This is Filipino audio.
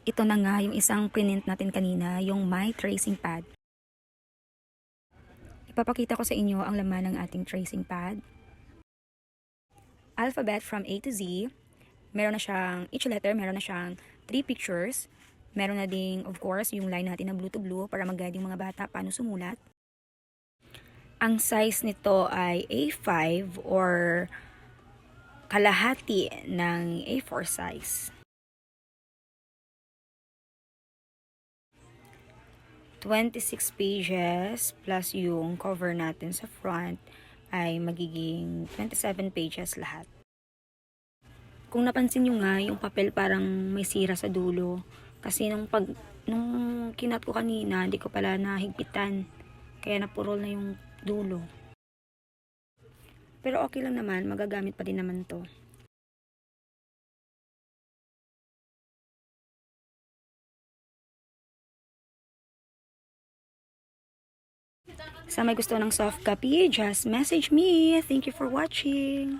Ito na nga yung isang print natin kanina, yung My Tracing Pad. Ipapakita ko sa inyo ang laman ng ating tracing pad. Alphabet from A to Z. Meron na siyang, each letter, meron na siyang 3 pictures. Meron na ding, of course, yung line natin na blue to blue para mag-guide yung mga bata paano sumulat. Ang size nito ay A5 or kalahati ng A4 size. 26 pages plus yung cover natin sa front ay magiging 27 pages lahat. Kung napansin nyo nga, yung papel parang may sira sa dulo. Kasi nung kinat ko kanina, hindi ko pala nahigpitan. Kaya napurol na yung dulo. Pero okay lang naman, magagamit pa din naman to. Sa may gusto ng soft copy, just message me. Thank you for watching.